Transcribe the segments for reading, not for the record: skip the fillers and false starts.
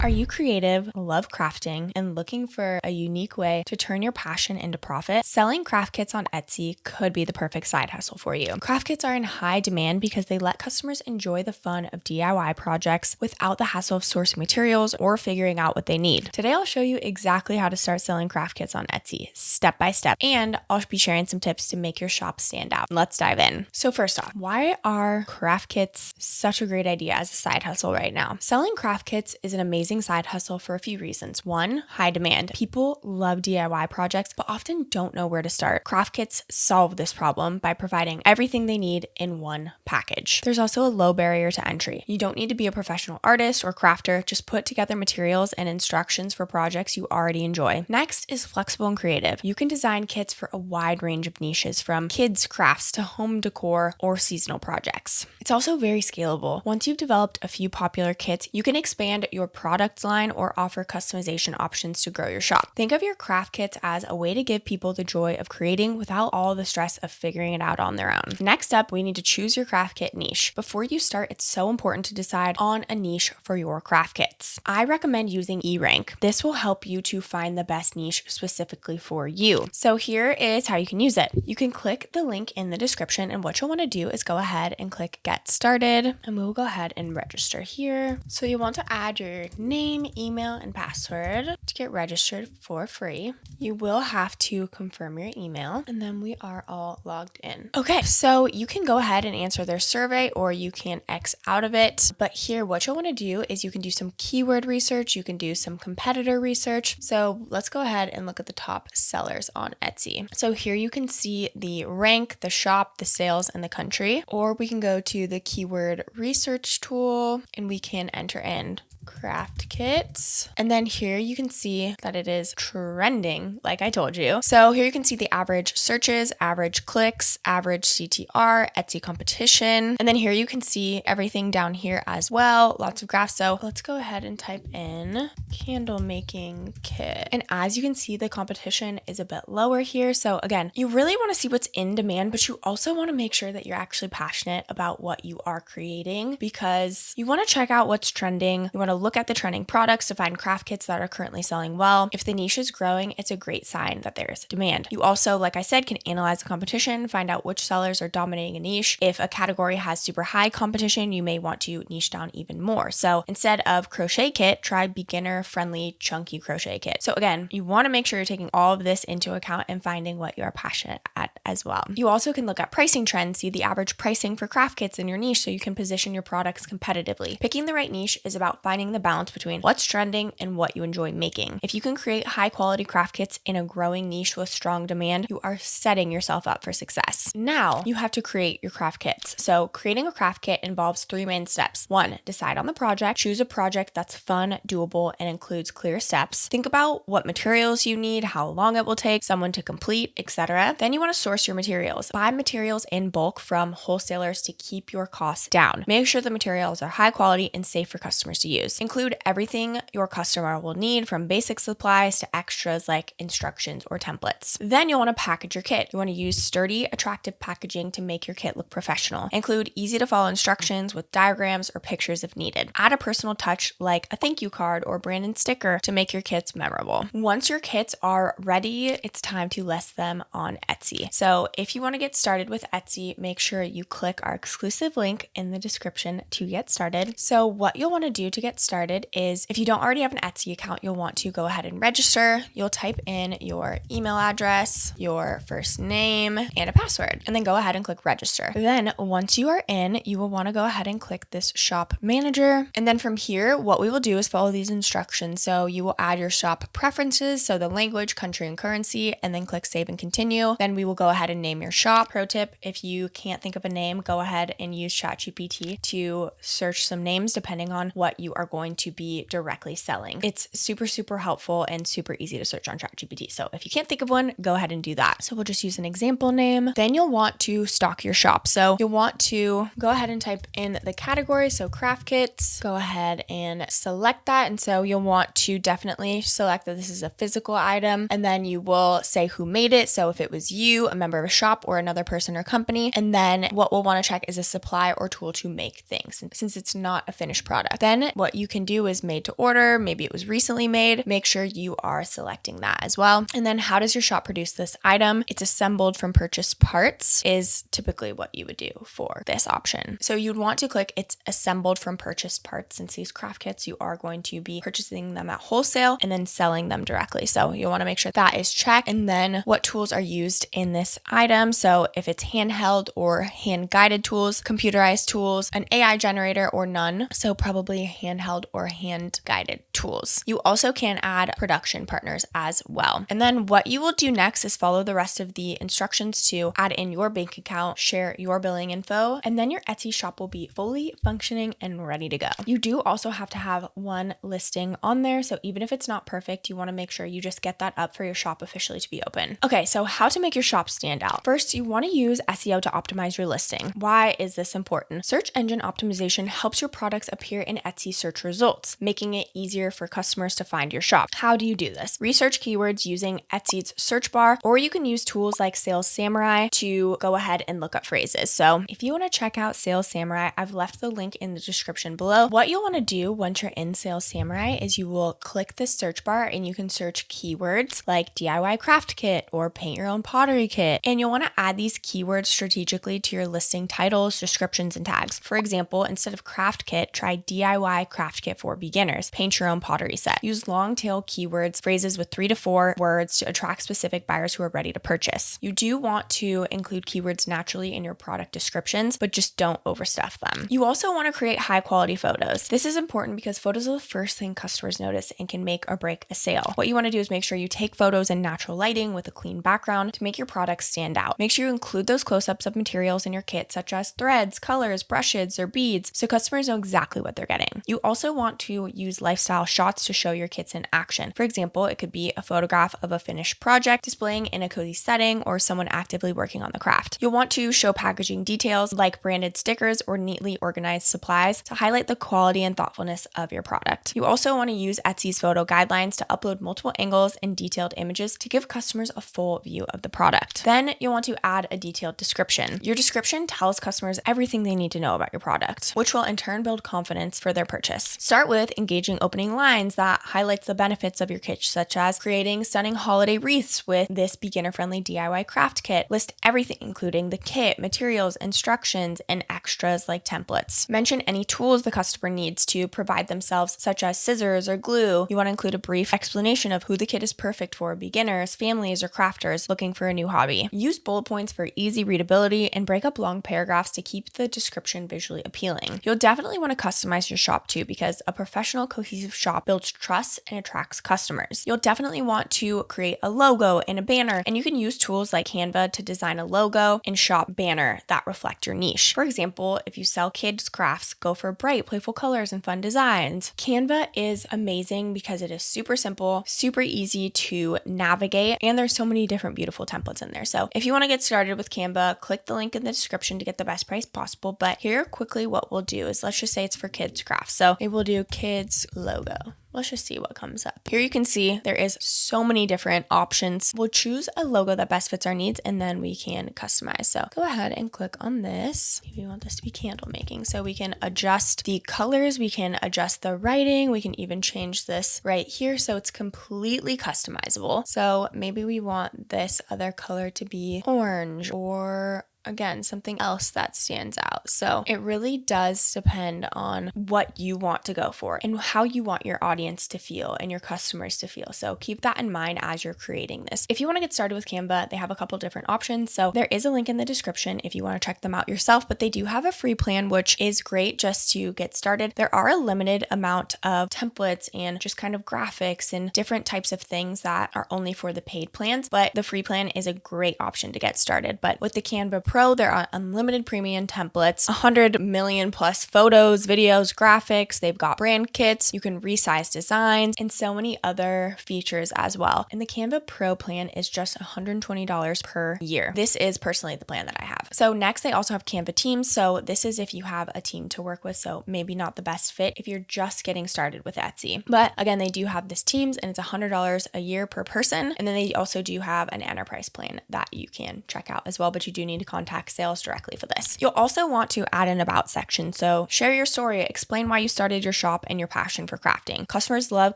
Are you creative, love crafting, and looking for a unique way to turn your passion into profit? Selling craft kits on Etsy could be the perfect side hustle for you. Craft kits are in high demand because they let customers enjoy the fun of DIY projects without the hassle of sourcing materials or figuring out what they need. Today, I'll show you exactly how to start selling craft kits on Etsy, step by step, and I'll be sharing some tips to make your shop stand out. Let's dive in. So first off, why are craft kits such a great idea as a side hustle right now? Selling craft kits is an amazing side hustle for a few reasons. One, high demand. People love DIY projects, but often don't know where to start. Craft kits solve this problem by providing everything they need in one package. There's also a low barrier to entry. You don't need to be a professional artist or crafter. Just put together materials and instructions for projects you already enjoy. Next is flexible and creative. You can design kits for a wide range of niches, from kids crafts to home decor or seasonal projects. It's also very scalable. Once you've developed a few popular kits, you can expand your product line or offer customization options to grow your shop. Think of your craft kits as a way to give people the joy of creating without all the stress of figuring it out on their own. Next up, we need to choose your craft kit niche. Before you start, it's so important to decide on a niche for your craft kits. I recommend using eRank. This will help you to find the best niche specifically for you. So here is how you can use it. You can click the link in the description, and what you'll want to do is go ahead and click Get Started, and we will go ahead and register here. So you want to add your name, email, and password to get registered for free. You will have to confirm your email, and then we are all logged in. Okay, so you can go ahead and answer their survey, or you can X out of it. But here, what you'll want to do is you can do some keyword research, you can do some competitor research. So let's go ahead and look at the top sellers on Etsy. So here you can see the rank, the shop, the sales, and the country. Or we can go to the keyword research tool and we can enter in craft kits. And then here you can see that it is trending, like I told you. So here you can see the average searches, average clicks, average CTR, Etsy competition. And then here you can see everything down here as well, lots of graphs. So let's go ahead and type in candle making kit. And as you can see, the competition is a bit lower here. So again, you really want to see what's in demand, but you also want to make sure that you're actually passionate about what you are creating, because you want to check out what's trending. You want to look at the trending products to find craft kits that are currently selling well. If the niche is growing, it's a great sign that there's demand. You also, like I said, can analyze the competition, find out which sellers are dominating a niche. If a category has super high competition, you may want to niche down even more. So instead of crochet kit, try beginner friendly chunky crochet kit. So again, you want to make sure you're taking all of this into account and finding what you're passionate at as well. You also can look at pricing trends, see the average pricing for craft kits in your niche so you can position your products competitively. Picking the right niche is about finding the balance between what's trending and what you enjoy making. If you can create high quality craft kits in a growing niche with strong demand, you are setting yourself up for success. Now you have to create your craft kits. So creating a craft kit involves 3 main steps. 1, decide on the project. Choose a project that's fun, doable, and includes clear steps. Think about what materials you need, how long it will take someone to complete, etc. Then you want to source your materials. Buy materials in bulk from wholesalers to keep your costs down. Make sure the materials are high quality and safe for customers to use. Include everything your customer will need, from basic supplies to extras like instructions or templates. Then you'll want to package your kit. You want to use sturdy, attractive packaging to make your kit look professional. Include easy to follow instructions with diagrams or pictures if needed. Add a personal touch like a thank you card or branded sticker to make your kits memorable. Once your kits are ready, it's time to list them on Etsy. So if you want to get started with Etsy, make sure you click our exclusive link in the description to get started. So what you'll want to do to get started is, if you don't already have an Etsy account, you'll want to go ahead and register. You'll type in your email address, your first name, and a password, and then go ahead and click register. Then once you are in, you will want to go ahead and click this shop manager. And then from here, what we will do is follow these instructions. So you will add your shop preferences, so the language, country, and currency, and then click save and continue. Then we will go ahead and name your shop. Pro tip, if you can't think of a name, go ahead and use ChatGPT to search some names depending on what you are going to be directly selling. It's super, super helpful and super easy to search on ChatGPT. So if you can't think of one, go ahead and do that. So we'll just use an example name. Then you'll want to stock your shop. So you'll want to go ahead and type in the category. So craft kits, go ahead and select that. And so you'll want to definitely select that this is a physical item. And then you will say who made it. So if it was you, a member of a shop, or another person or company. And then what we'll want to check is a supply or tool to make things, since it's not a finished product. Then what you can do is made to order. Maybe it was recently made. Make sure you are selecting that as well. And then how does your shop produce this item? It's assembled from purchased parts is typically what you would do for this option. So you'd want to click it's assembled from purchased parts, since these craft kits, you are going to be purchasing them at wholesale and then selling them directly. So you'll want to make sure that is checked. And then what tools are used in this item. So if it's handheld or hand guided tools, computerized tools, an AI generator, or none. So probably handheld or hand guided tools. You also can add production partners as well. And then what you will do next is follow the rest of the instructions to add in your bank account, share your billing info, and then your Etsy shop will be fully functioning and ready to go. You do also have to have one listing on there. So even if it's not perfect, you want to make sure you just get that up for your shop officially to be open. Okay, so how to make your shop stand out. First, you want to use SEO to optimize your listing. Why is this important? Search engine optimization helps your products appear in Etsy search results, making it easier for customers to find your shop. How do you do this? Research keywords using Etsy's search bar, or you can use tools like Sales Samurai to go ahead and look up phrases. So if you want to check out Sales Samurai, I've left the link in the description below. What you'll want to do once you're in Sales Samurai is you will click this search bar and you can search keywords like DIY craft kit or paint your own pottery kit. And you'll want to add these keywords strategically to your listing titles, descriptions, and tags. For example, instead of craft kit, try DIY craft kit for beginners, paint your own pottery set. Use long tail keywords, phrases with 3 to 4 words to attract specific buyers who are ready to purchase. You do want to include keywords naturally in your product descriptions, but just don't overstuff them. You also want to create high quality photos. This is important because photos are the first thing customers notice and can make or break a sale. What you want to do is make sure you take photos in natural lighting with a clean background to make your product stand out. Make sure you include those close-ups of materials in your kit, such as threads, colors, brushes, or beads, so customers know exactly what they're getting. You also want to use lifestyle shots to show your kits in action. For example, it could be a photograph of a finished project displaying in a cozy setting or someone actively working on the craft. You'll want to show packaging details like branded stickers or neatly organized supplies to highlight the quality and thoughtfulness of your product. You also want to use Etsy's photo guidelines to upload multiple angles and detailed images to give customers a full view of the product. Then you'll want to add a detailed description. Your description tells customers everything they need to know about your product, which will in turn build confidence for their purchase. Start with engaging opening lines that highlights the benefits of your kit, such as creating stunning holiday wreaths with this beginner-friendly DIY craft kit. List everything, including the kit, materials, instructions, and extras like templates. Mention any tools the customer needs to provide themselves, such as scissors or glue. You want to include a brief explanation of who the kit is perfect for: beginners, families, or crafters looking for a new hobby. Use bullet points for easy readability and break up long paragraphs to keep the description visually appealing. You'll definitely want to customize your shop too, because a professional, cohesive shop builds trust and attracts customers. You'll definitely want to create a logo and a banner, and you can use tools like Canva to design a logo and shop banner that reflect your niche. For example, if you sell kids crafts, go for bright, playful colors and fun designs. Canva is amazing because it is super simple, super easy to navigate, and there's so many different beautiful templates in there. So if you want to get started with Canva, click the link in the description to get the best price possible. But here quickly what we'll do is, let's just say it's for kids crafts. So maybe we'll do kids logo. Let's just see what comes up. Here you can see there is so many different options. We'll choose a logo that best fits our needs, and then we can customize. So go ahead and click on this. Maybe we want this to be candle making. So we can adjust the colors, we can adjust the writing, we can even change this right here so it's completely customizable. So maybe we want this other color to be orange, or again, something else that stands out. So it really does depend on what you want to go for and how you want your audience to feel and your customers to feel. So keep that in mind as you're creating this. If you want to get started with Canva, they have a couple different options. So there is a link in the description if you want to check them out yourself, but they do have a free plan, which is great just to get started. There are a limited amount of templates and just kind of graphics and different types of things that are only for the paid plans, but the free plan is a great option to get started. But with the Canva Pro, there are unlimited premium templates, 100 million plus photos, videos, graphics. They've got brand kits. You can resize designs and so many other features as well. And the Canva Pro plan is just $120 per year. This is personally the plan that I have. So next, they also have Canva Teams. So this is if you have a team to work with. So maybe not the best fit if you're just getting started with Etsy. But again, they do have this Teams, and it's $100 a year per person. And then they also do have an enterprise plan that you can check out as well, but you do need to contact contact sales directly for this. You'll also want to add an about section. So share your story, explain why you started your shop and your passion for crafting. Customers love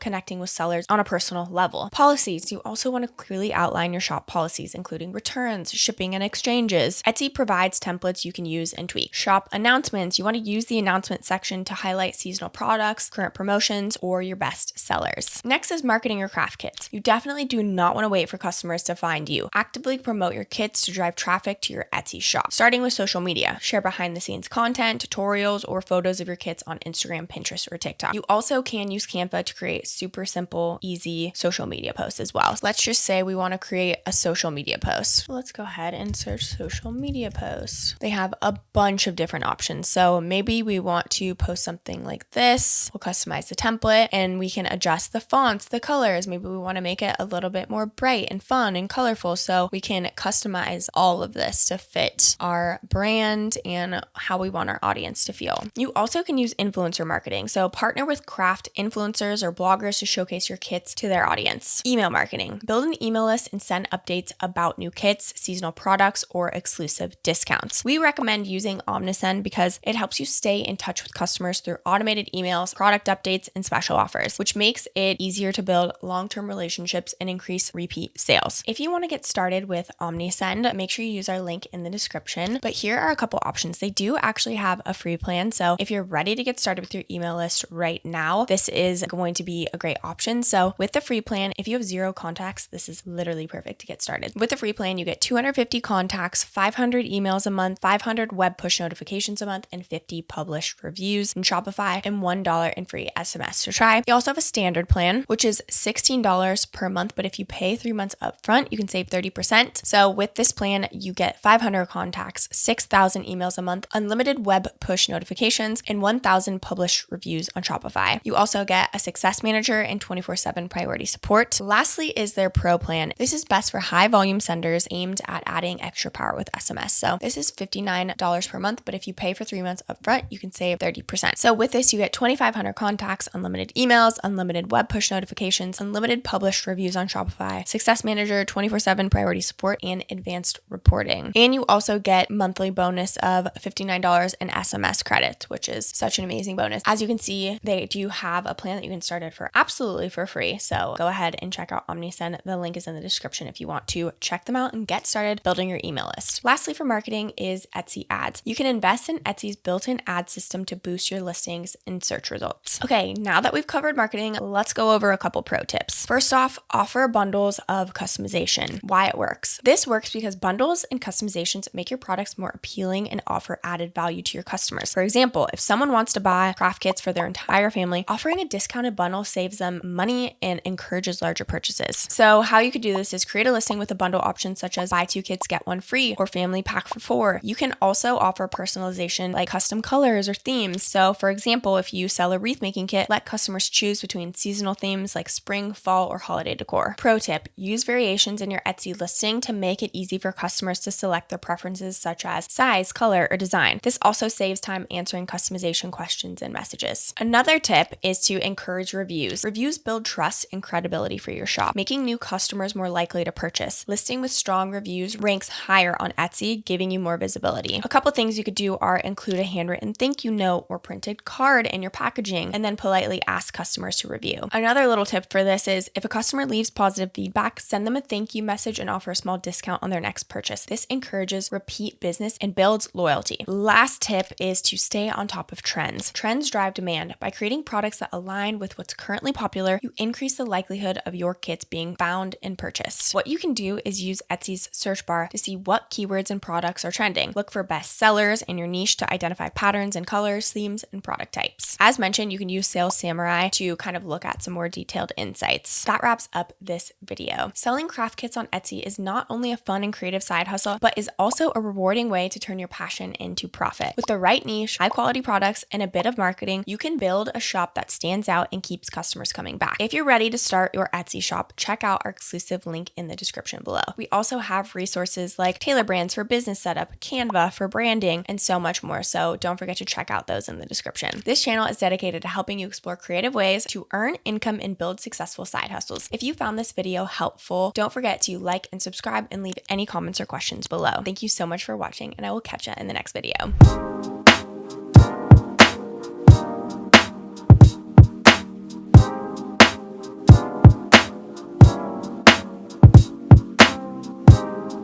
connecting with sellers on a personal level. Policies. You also want to clearly outline your shop policies, including returns, shipping, and exchanges. Etsy provides templates you can use and tweak. Shop announcements. You want to use the announcement section to highlight seasonal products, current promotions, or your best sellers. Next is marketing your craft kits. You definitely do not want to wait for customers to find you. Actively promote your kits to drive traffic to your Etsy shop. Starting with social media. Share behind the scenes content, tutorials, or photos of your kits on Instagram, Pinterest, or TikTok. You also can use Canva to create super simple, easy social media posts as well. So let's just say we want to create a social media post. Let's go ahead and search social media posts. They have a bunch of different options. So maybe we want to post something like this. We'll customize the template and we can adjust the fonts, the colors. Maybe we want to make it a little bit more bright and fun and colorful. So we can customize all of this to fit our brand and how we want our audience to feel. You also can use influencer marketing. So partner with craft influencers or bloggers to showcase your kits to their audience. Email marketing. Build an email list and send updates about new kits, seasonal products, or exclusive discounts. We recommend using Omnisend because it helps you stay in touch with customers through automated emails, product updates, and special offers, which makes it easier to build long-term relationships and increase repeat sales. If you want to get started with Omnisend, make sure you use our link in the description. But here are a couple options. They do actually have a free plan. So if you're ready to get started with your email list right now, this is going to be a great option. So with the free plan, if you have 0 contacts, this is literally perfect to get started. With the free plan, you get 250 contacts, 500 emails a month, 500 web push notifications a month, and 50 published reviews in Shopify, and $1 in free SMS to try. You also have a standard plan, which is $16 per month, but if you pay 3 months upfront, you can save 30%. So with this plan, you get 500 contacts, 6,000 emails a month, unlimited web push notifications, and 1,000 published reviews on Shopify. You also get a success manager and 24/7 priority support. Lastly is their pro plan. This is best for high volume senders aimed at adding extra power with SMS. So this is $59 per month, but if you pay for 3 months upfront, you can save 30%. So with this, you get 2,500 contacts, unlimited emails, unlimited web push notifications, unlimited published reviews on Shopify, success manager, 24/7 priority support, and advanced reporting. And you also get monthly bonus of $59 in SMS credit, which is such an amazing bonus. As you can see, they do have a plan that you can start it for absolutely for free. So go ahead and check out Omnisend. The link is in the description if you want to check them out and get started building your email list. Lastly, for marketing is Etsy ads. You can invest in Etsy's built-in ad system to boost your listings and search results. Okay, now that we've covered marketing, let's go over a couple pro tips. First off, offer bundles of customization. Why it works. This works because bundles and customizations make your products more appealing and offer added value to your customers. For example, if someone wants to buy craft kits for their entire family, offering a discounted bundle saves them money and encourages larger purchases. So how you could do this is create a listing with a bundle option such as buy 2 kits, get 1 free, or family pack for 4. You can also offer personalization like custom colors or themes. So for example, if you sell a wreath making kit, let customers choose between seasonal themes like spring, fall, or holiday decor. Pro tip, use variations in your Etsy listing to make it easy for customers to select their preferences such as size, color, or design. This also saves time answering customization questions and messages. Another tip is to encourage reviews. Reviews build trust and credibility for your shop, making new customers more likely to purchase. Listing with strong reviews ranks higher on Etsy, giving you more visibility. A couple things you could do are include a handwritten thank you note or printed card in your packaging, and then politely ask customers to review. Another little tip for this is if a customer leaves positive feedback, send them a thank you message and offer a small discount on their next purchase. This encourages repeat business and builds loyalty. Last tip is to stay on top of trends. Trends drive demand. By creating products that align with what's currently popular, you increase the likelihood of your kits being found and purchased. What you can do is use Etsy's search bar to see what keywords and products are trending. Look for best sellers in your niche to identify patterns and colors, themes, and product types. As mentioned, you can use Sales Samurai to kind of look at some more detailed insights. That wraps up this video. Selling craft kits on Etsy is not only a fun and creative side hustle, but is also a rewarding way to turn your passion into profit. With the right niche, high quality products, and a bit of marketing, you can build a shop that stands out and keeps customers coming back. If you're ready to start your Etsy shop, check out our exclusive link in the description below. We also have resources like Tailor Brands for business setup, Canva for branding, and so much more. So don't forget to check out those in the description. This channel is dedicated to helping you explore creative ways to earn income and build successful side hustles. If you found this video helpful, don't forget to like and subscribe and leave any comments or questions below. Thank Thank you so much for watching, and I will catch you in the next video.